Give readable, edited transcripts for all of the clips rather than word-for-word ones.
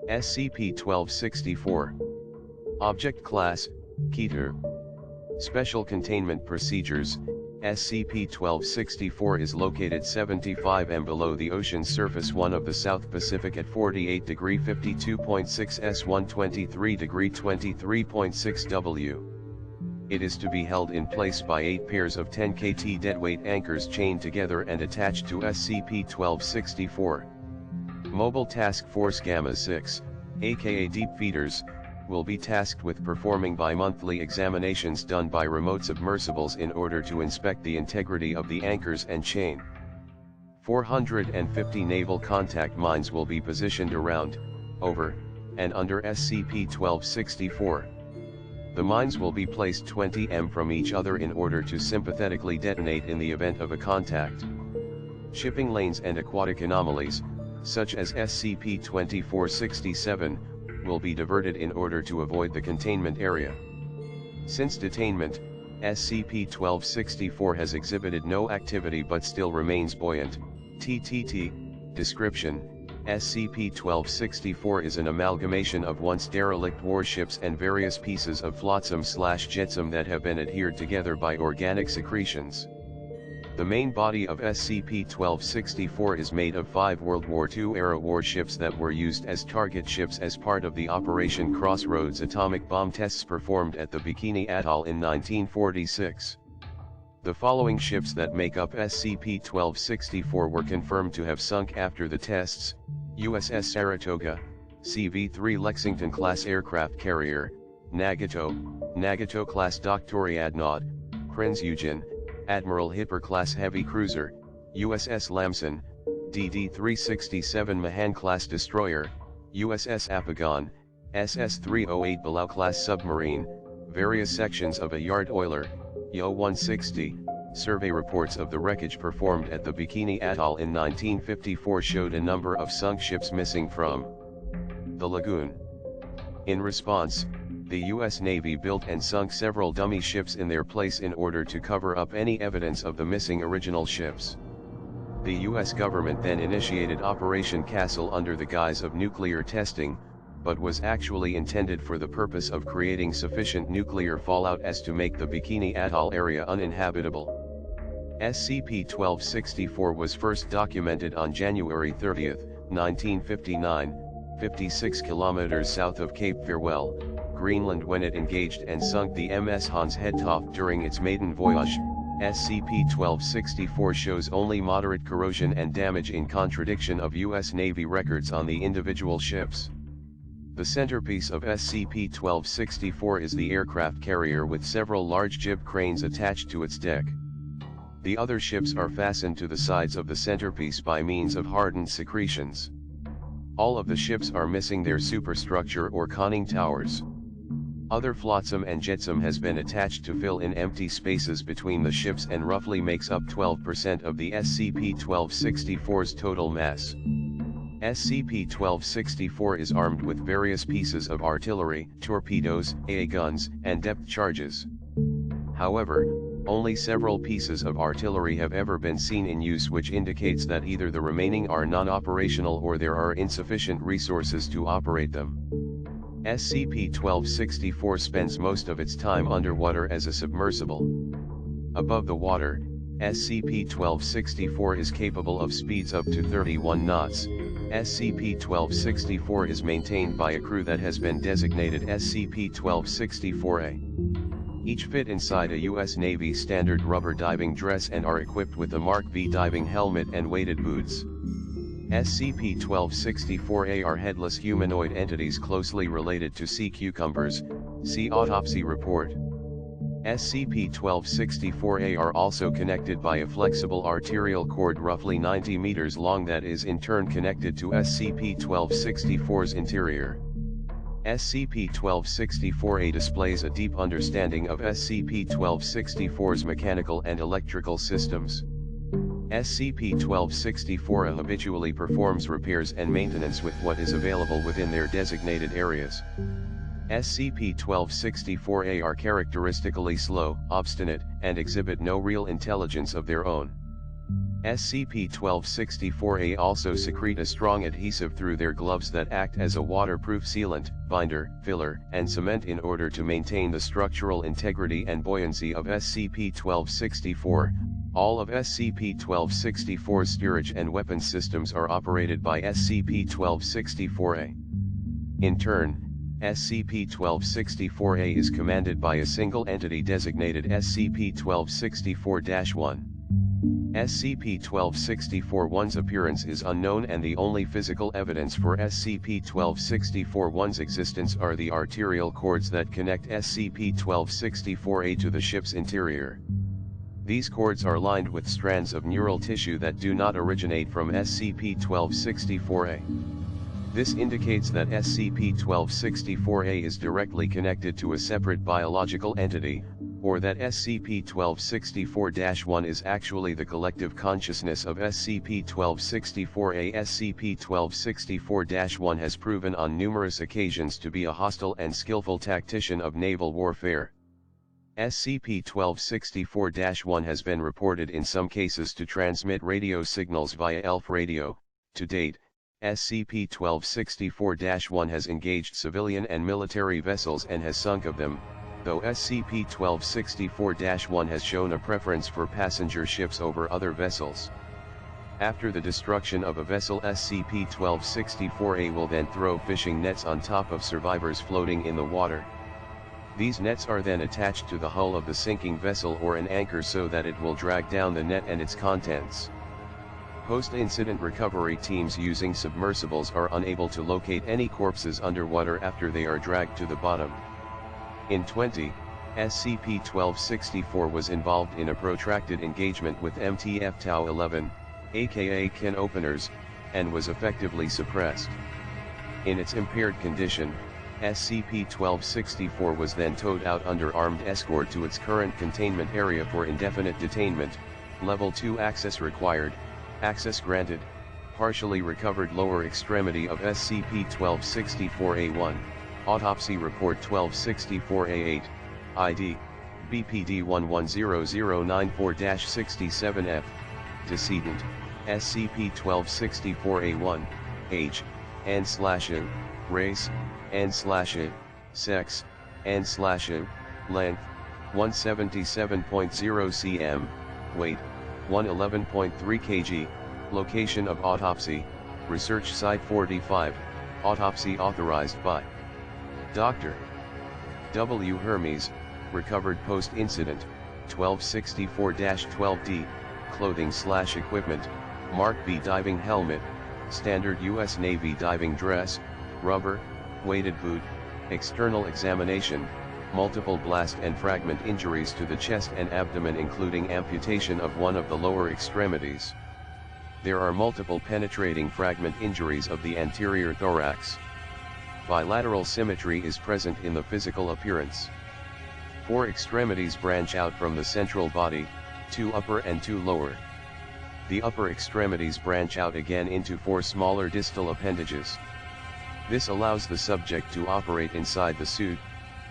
SCP-1264. Object Class, Keter. Special Containment Procedures. SCP-1264 is located 75 m below the ocean's surface, one of the South Pacific at 48° 52.6 S 123° 23.6 W. It is to be held in place by 8 pairs of 10 kT deadweight anchors chained together and attached to SCP-1264. Mobile Task Force Gamma-6, aka Deep Feeders, will be tasked with performing bi-monthly examinations done by remote submersibles in order to inspect the integrity of the anchors and chain. 450 naval contact mines will be positioned around, over, and under SCP-1264. The mines will be placed 20 m from each other in order to sympathetically detonate in the event of a contact. Shipping lanes and aquatic anomalies, such as SCP-2467, will be diverted in order to avoid the containment area. Since detainment, SCP-1264 has exhibited no activity but still remains buoyant. TTT. Description: SCP-1264 is an amalgamation of once derelict warships and various pieces of flotsam/jetsam that have been adhered together by organic secretions. The main body of SCP-1264 is made of 5 World War II-era warships that were used as target ships as part of the Operation Crossroads atomic bomb tests performed at the Bikini Atoll in 1946. The following ships that make up SCP-1264 were confirmed to have sunk after the tests: USS Saratoga, CV-3 Lexington-class aircraft carrier, Nagato-class Doktoriadnaud, Prinz Eugen, Admiral Hipper-class heavy cruiser, USS Lamson, DD-367 Mahan-class destroyer, USS Apagon, SS-308 Belau-class submarine, various sections of a yard oiler, Yo-160. Survey reports of the wreckage performed at the Bikini Atoll in 1954 showed a number of sunk ships missing from the lagoon. In response, the U.S. Navy built and sunk several dummy ships in their place in order to cover up any evidence of the missing original ships. The U.S. government then initiated Operation Castle under the guise of nuclear testing, but was actually intended for the purpose of creating sufficient nuclear fallout as to make the Bikini Atoll area uninhabitable. SCP-1264 was first documented on January 30, 1959, 56 kilometers south of Cape Farewell, Greenland, when it engaged and sunk the MS Hans Hedtoft during its maiden voyage. SCP-1264 shows only moderate corrosion and damage, in contradiction of U.S. Navy records on the individual ships. The centerpiece of SCP-1264 is the aircraft carrier with several large jib cranes attached to its deck. The other ships are fastened to the sides of the centerpiece by means of hardened secretions. All of the ships are missing their superstructure or conning towers. Other flotsam and jetsam has been attached to fill in empty spaces between the ships and roughly makes up 12% of the SCP-1264's total mass. SCP-1264 is armed with various pieces of artillery, torpedoes, AA guns, and depth charges. However, only several pieces of artillery have ever been seen in use, which indicates that either the remaining are non-operational or there are insufficient resources to operate them. SCP-1264 spends most of its time underwater as a submersible. Above the water, SCP-1264 is capable of speeds up to 31 knots. SCP-1264 is maintained by a crew that has been designated SCP-1264-A. Each fit inside a U.S. Navy standard rubber diving dress and are equipped with a Mark V diving helmet and weighted boots. SCP-1264-A are headless humanoid entities closely related to sea cucumbers. See Autopsy report. SCP-1264-A are also connected by a flexible arterial cord roughly 90 meters long that is in turn connected to SCP-1264's interior. SCP-1264-A displays a deep understanding of SCP-1264's mechanical and electrical systems. SCP-1264-A habitually performs repairs and maintenance with what is available within their designated areas. SCP-1264-A are characteristically slow, obstinate, and exhibit no real intelligence of their own. SCP-1264-A also secrete a strong adhesive through their gloves that act as a waterproof sealant, binder, filler, and cement in order to maintain the structural integrity and buoyancy of SCP-1264. All of SCP-1264's steerage and weapons systems are operated by SCP-1264-A. In turn, SCP-1264-A is commanded by a single entity designated SCP-1264-1. SCP-1264-1's appearance is unknown, and the only physical evidence for SCP-1264-1's existence are the arterial cords that connect SCP-1264-A to the ship's interior. These cords are lined with strands of neural tissue that do not originate from SCP-1264-A. This indicates that SCP-1264-A is directly connected to a separate biological entity, or that SCP-1264-1 is actually the collective consciousness of SCP-1264-A. SCP-1264-1 has proven on numerous occasions to be a hostile and skillful tactician of naval warfare. SCP-1264-1 has been reported in some cases to transmit radio signals via ELF radio. To date, SCP-1264-1 has engaged civilian and military vessels and has sunk of them, though SCP-1264-1 has shown a preference for passenger ships over other vessels. After the destruction of a vessel, SCP-1264-A will then throw fishing nets on top of survivors floating in the water. These nets are then attached to the hull of the sinking vessel or an anchor so that it will drag down the net and its contents. Post-incident recovery teams using submersibles are unable to locate any corpses underwater after they are dragged to the bottom. In 20, SCP-1264 was involved in a protracted engagement with MTF Tau-11, aka can openers, and was effectively suppressed. In its impaired condition, SCP-1264 was then towed out under armed escort to its current containment area for indefinite detainment. Level 2 access required, access granted. Partially recovered lower extremity of SCP-1264-A1, Autopsy Report 1264-A8, ID, BPD 110094-67F, Decedent, SCP-1264-A1, Age, N/A, Race, N/A, Sex, N/A, Length, 177.0 cm, Weight, 111.3 kg, Location of autopsy, Research Site 45, Autopsy authorized by Dr. W. Hermes, recovered post-incident, 1264-12D, clothing/equipment, Mark B diving helmet, standard U.S. Navy diving dress, rubber, weighted boot, external examination, multiple blast and fragment injuries to the chest and abdomen including amputation of one of the lower extremities. There are multiple penetrating fragment injuries of the anterior thorax. Bilateral symmetry is present in the physical appearance. 4 extremities branch out from the central body, 2 upper and 2 lower. The upper extremities branch out again into 4 smaller distal appendages. This allows the subject to operate inside the suit,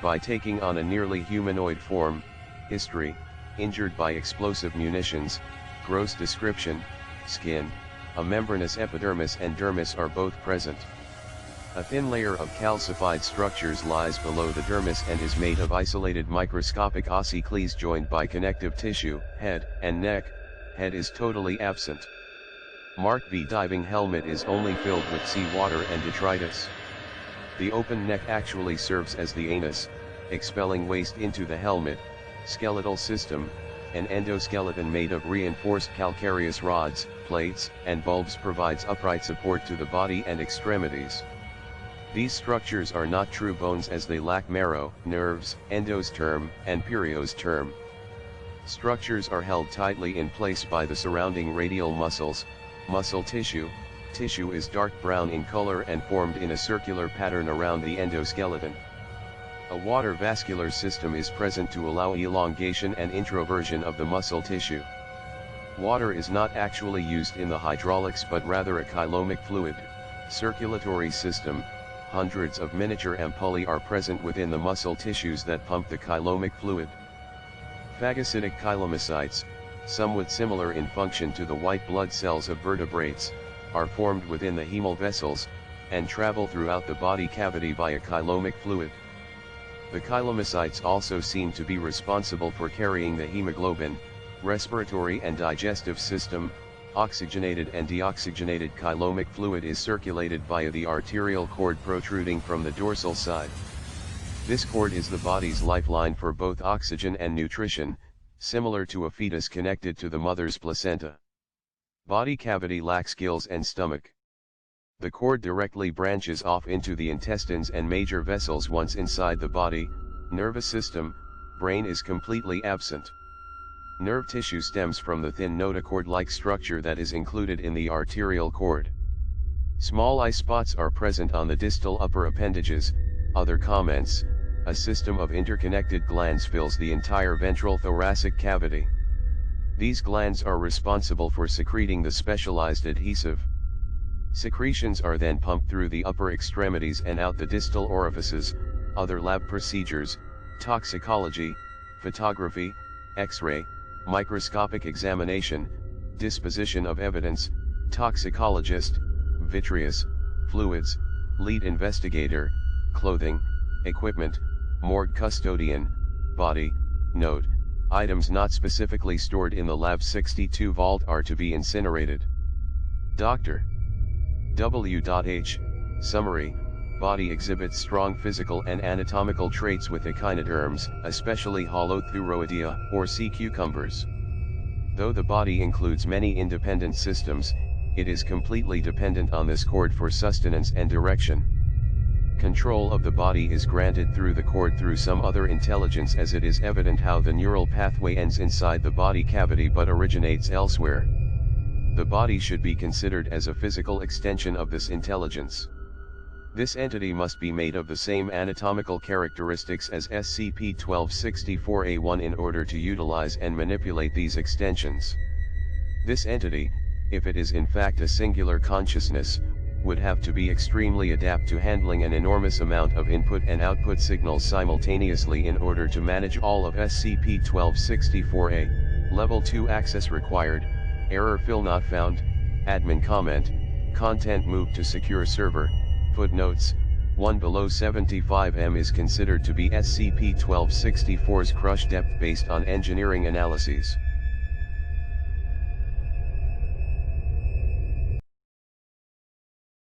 by taking on a nearly humanoid form. History: injured by explosive munitions. Gross description: skin, a membranous epidermis and dermis are both present. A thin layer of calcified structures lies below the dermis and is made of isolated microscopic ossicles joined by connective tissue. Head and neck: head is totally absent. Mark V diving helmet is only filled with seawater and detritus. The open neck actually serves as the anus, expelling waste into the helmet. Skeletal system: an endoskeleton made of reinforced calcareous rods, plates, and bulbs provides upright support to the body and extremities. These structures are not true bones as they lack marrow, nerves, endostome, and periostome. Structures are held tightly in place by the surrounding radial muscles. Muscle tissue: tissue is dark brown in color and formed in a circular pattern around the endoskeleton. A water vascular system is present to allow elongation and introversion of the muscle tissue. Water is not actually used in the hydraulics but rather a chylomic fluid. Circulatory system: hundreds of miniature ampullae are present within the muscle tissues that pump the chylomic fluid. Phagocytic chylomocytes: somewhat similar in function to the white blood cells of vertebrates, are formed within the hemal vessels, and travel throughout the body cavity via chylomic fluid. The chylomocytes also seem to be responsible for carrying the hemoglobin, respiratory and digestive system. Oxygenated and deoxygenated chylomic fluid is circulated via the arterial cord protruding from the dorsal side. This cord is the body's lifeline for both oxygen and nutrition, similar to a fetus connected to the mother's placenta. Body cavity lacks gills and stomach. The cord directly branches off into the intestines and major vessels once inside the body. Nervous system, brain is completely absent. Nerve tissue stems from the thin notochord-like structure that is included in the arterial cord. Small eye spots are present on the distal upper appendages. Other comments: a system of interconnected glands fills the entire ventral thoracic cavity. These glands are responsible for secreting the specialized adhesive. Secretions are then pumped through the upper extremities and out the distal orifices. Other lab procedures: toxicology, photography, X-ray, microscopic examination, disposition of evidence, toxicologist, vitreous, fluids, lead investigator, clothing, equipment, morgue custodian, body. Note: items not specifically stored in the lab 62 vault are to be incinerated. Dr. W.H. Summary: body exhibits strong physical and anatomical traits with echinoderms, especially holothuroidea or sea cucumbers. Though the body includes many independent systems, it is completely dependent on this cord for sustenance and direction. Control of the body is granted through the cord through some other intelligence, as it is evident how the neural pathway ends inside the body cavity but originates elsewhere. The body should be considered as a physical extension of this intelligence. This entity must be made of the same anatomical characteristics as SCP-1264-A1 in order to utilize and manipulate these extensions. This entity, if it is in fact a singular consciousness, would have to be extremely adept to handling an enormous amount of input and output signals simultaneously in order to manage all of SCP-1264-A. Level 2 access required. Error fill not found. Admin comment: content moved to secure server. Footnotes: 1 below 75 m is considered to be SCP-1264's crush depth based on engineering analyses.